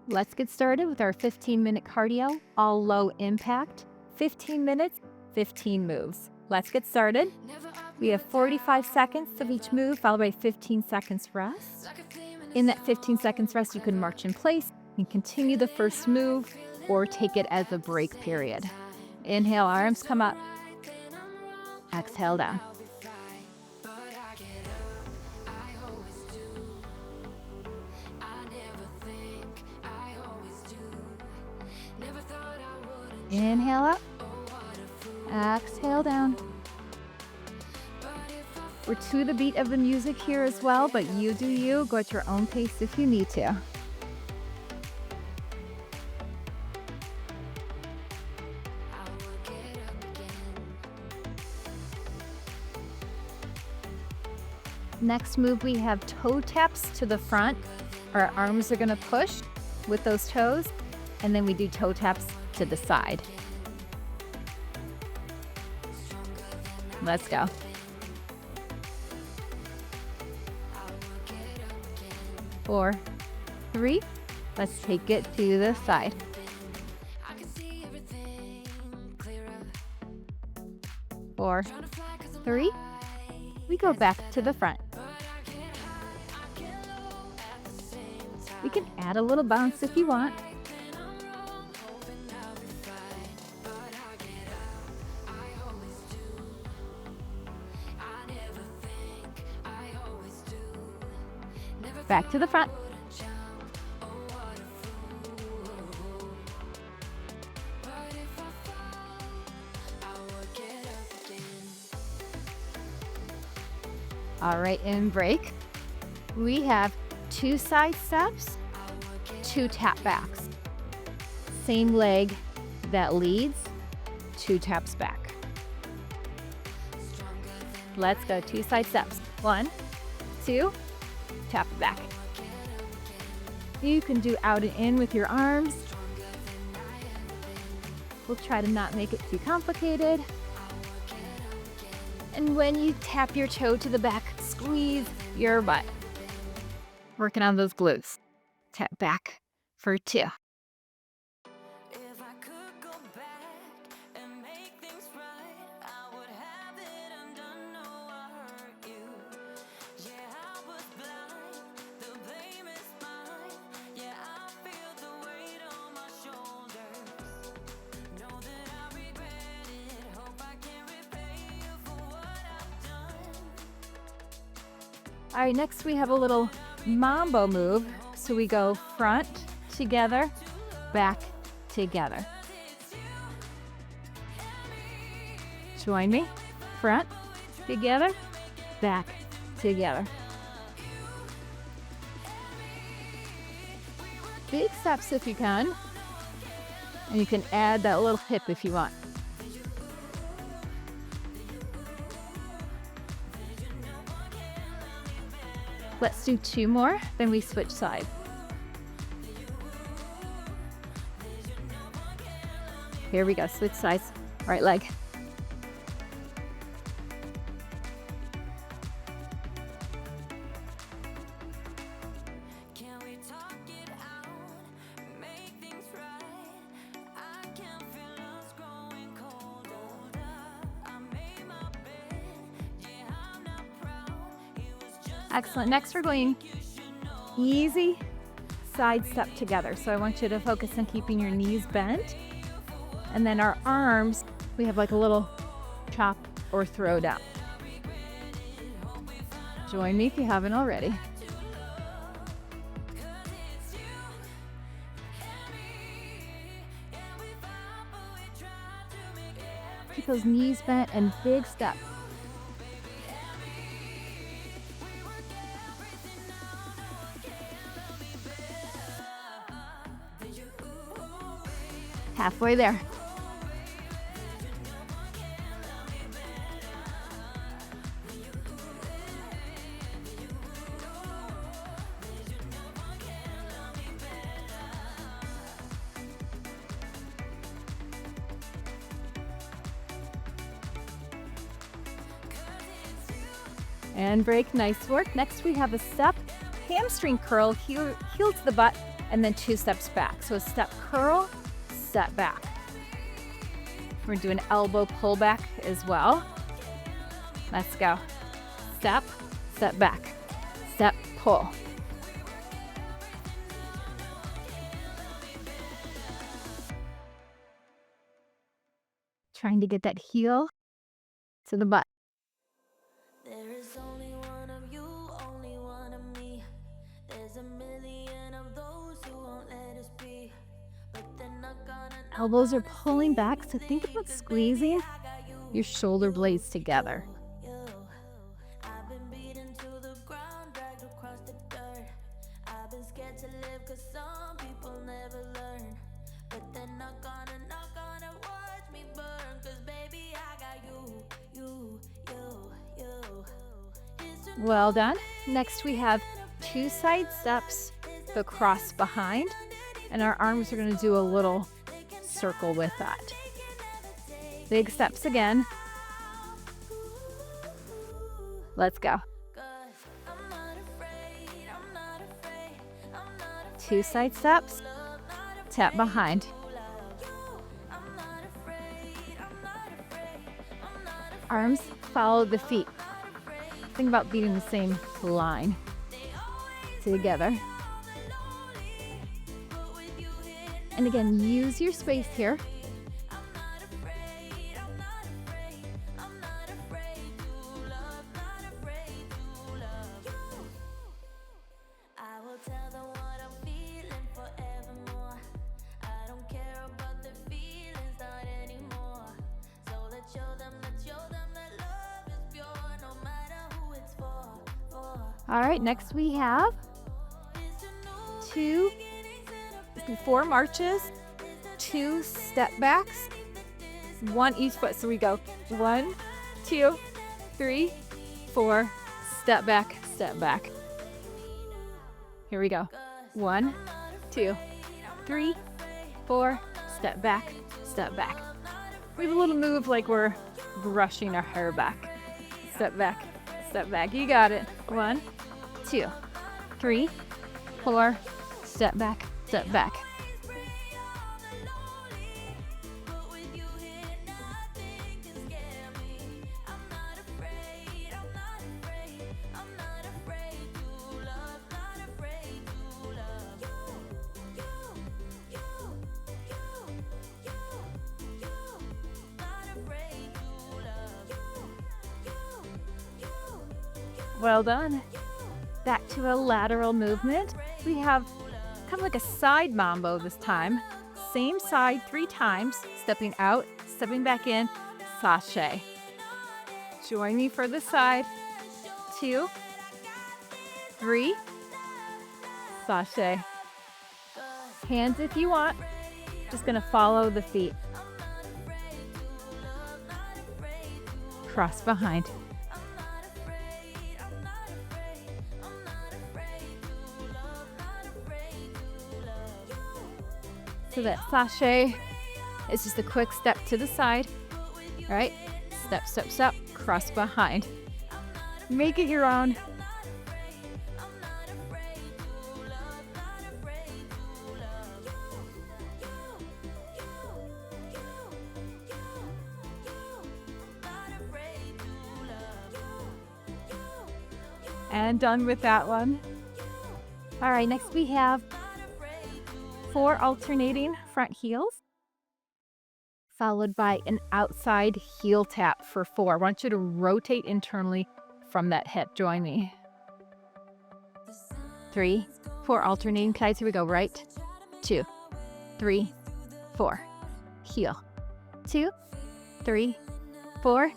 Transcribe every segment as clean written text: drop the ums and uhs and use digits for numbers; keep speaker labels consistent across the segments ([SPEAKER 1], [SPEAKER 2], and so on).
[SPEAKER 1] Let's get started with our 15-minute cardio, all low impact. 15 minutes, 15 moves. Let's get started. We have 45 seconds of each move, followed by 15 seconds rest. In that 15 seconds rest, you can march in place and continue the first move or take it as a break period. Inhale, arms come up. Exhale down. Inhale up. Exhale down. We're to the beat of the music here as well, but you do you. Go at your own pace if you need to. Next move, we have toe taps to the front. Our arms are going to push with those toes, and then we do toe taps to the side. Let's go. 4, 3. Let's take it to the side. 4, 3. We go back to the front. We can add a little bounce if you want. Back to the front. All right, in break, we have 2 side steps, 2 tap backs. Same leg that leads, 2 taps back. Let's go, 2 side steps. 1, 2, tap it back. You can do out and in with your arms. We'll try to not make it too complicated. And when you tap your toe to the back, squeeze your butt. Working on those glutes. Tap back for 2. All right, next we have a little Mambo move. So we go front together, back together. Join me. Front together, back together. Big steps if you can. And you can add that little hip if you want. Let's do 2 more, then we switch sides. Here we go, switch sides. Right leg. Excellent. Next, we're going easy side step together. So I want you to focus on keeping your knees bent. And then our arms, we have like a little chop or throw down. Join me if you haven't already. Keep those knees bent and big step. Halfway there. And break, nice work. Next we have a step hamstring curl, heel to the butt, and then 2 steps back. So a step curl, step back. We're gonna do an elbow pull back as well. Let's go. Step, step back, step, pull. Trying to get that heel to the butt.
[SPEAKER 2] There is only one of you, only one of me. There's a million of those who won't let us be. But they're not gonna.
[SPEAKER 1] Elbows are pulling back, so think about squeezing your shoulder blades together.
[SPEAKER 2] I've been beaten to the ground, dragged across the dirt. I've been scared to live 'cause some people never learn. But they're not gonna watch me burn. 'Cause baby, I got you.
[SPEAKER 1] Well done. Next we have 2 side steps, the cross behind, and our arms are going to do a little circle with that. Big steps again. Let's go. 2 side steps, tap behind. Arms follow the feet. Think about being in the same line. Together. And again, use your space here. All right, next we have 4 marches, 2 step backs, 1 each foot. So we go 1, 2, 3, 4, step back, step back. Here we go. 1, 2, 3, 4, step back, step back. We have a little move like we're brushing our hair back. Step back, step back. You got it. 1, 2, 3, 4, step back, step back. Well done. Back to a lateral movement. We have kind of like a side mambo this time. Same side 3 times, stepping out, stepping back in, chasse. Join me for the side. 2, 3, chasse. Hands if you want. Just gonna follow the feet. Cross behind. So that chasse is just a quick step to the side. All right, step, step, step, cross behind. Make it your own. And done with that one. All right, next we have 4 alternating front heels, followed by an outside heel tap for 4. I want you to rotate internally from that hip. Join me. 3, 4 alternating sides. Here we go. Right, 2, 3, 4. Heel. 2, 3, 4.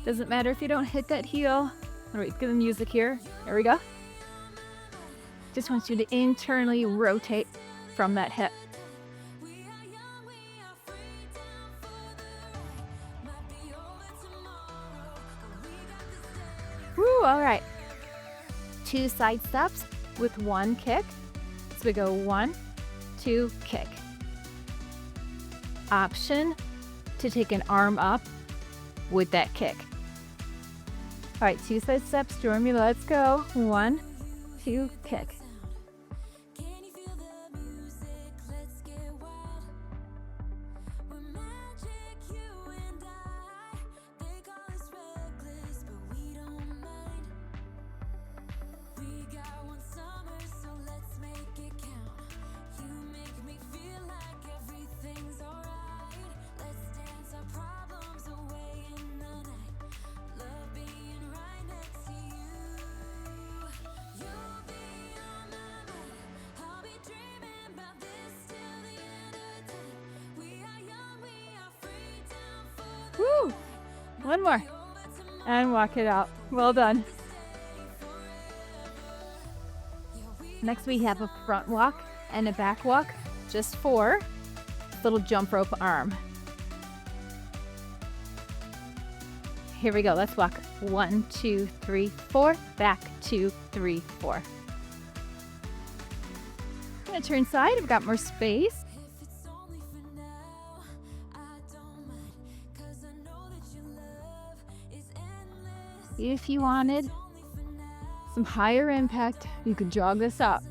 [SPEAKER 1] Doesn't matter if you don't hit that heel. All right, get the music here. There we go. Just want you to internally rotate from that hip. Woo, all right. 2 side steps, with one kick. So we go 1, 2, kick. Option to take an arm up with that kick. All right, 2 side steps, join me, let's go. 1, 2, kick. Woo! One more. And walk it out. Well done. Next we have a front walk and a back walk, just 4. Little jump rope arm. Here we go. Let's walk 1, 2, 3, 4. Back 2, 3, 4. I'm gonna turn side. I've got more space. If you wanted some higher impact, you could jog this up.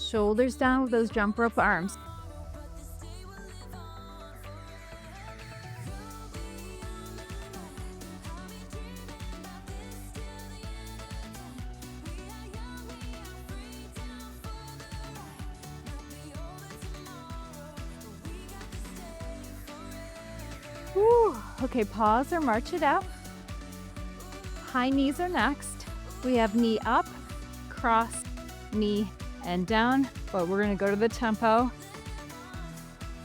[SPEAKER 1] Shoulders down with those jump rope arms. Woo. Okay, pause or march it out. High knees are next. We have knee up, cross, knee, and down, but we're gonna go to the tempo.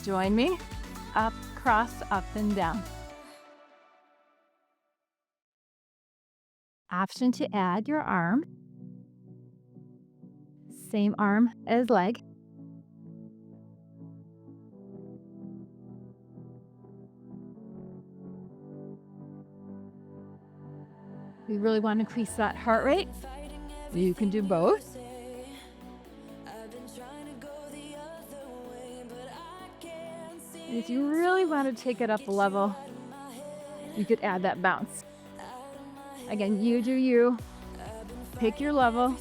[SPEAKER 1] Join me. Up, cross, up, and down. Option to add your arm. Same arm as leg. We really want to increase that heart rate. You can do both. If you really want to take it up a level, you could add that bounce. Again, you do you. Pick your level.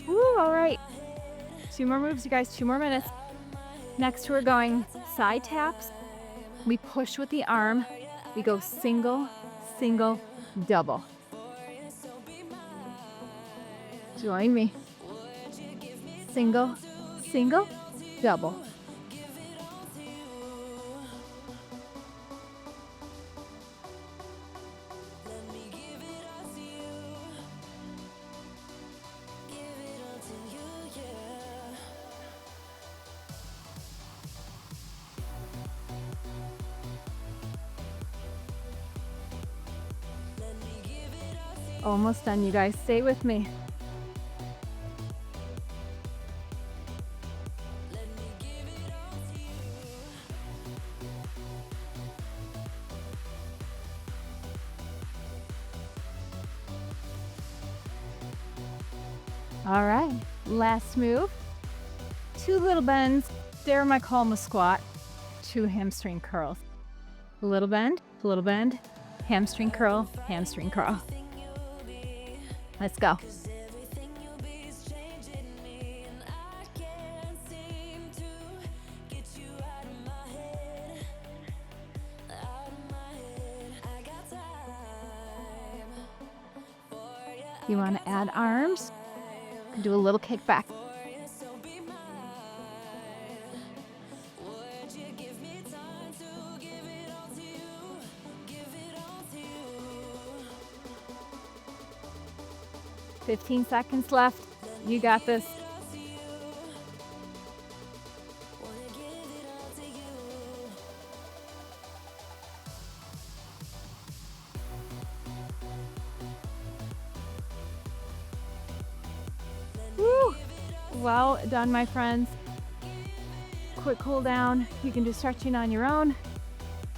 [SPEAKER 1] Woo, all right. 2 more moves, you guys, 2 more minutes. Next, we're going side taps. We push with the arm. We go single, single, double. Join me. Single, single, double. Almost done, you guys. Stay with me. All right, last move. 2 little bends. There might call them a squat. 2 hamstring curls. A little bend, hamstring curl, hamstring curl. Let's go. You want to add arms? You can do a little kick back. "15 seconds left. You got this." Woo! Well done, my friends. quick cool down. You can do stretching on your own.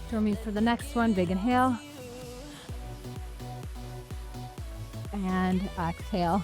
[SPEAKER 1] Join me for the next one. Big inhale. And exhale.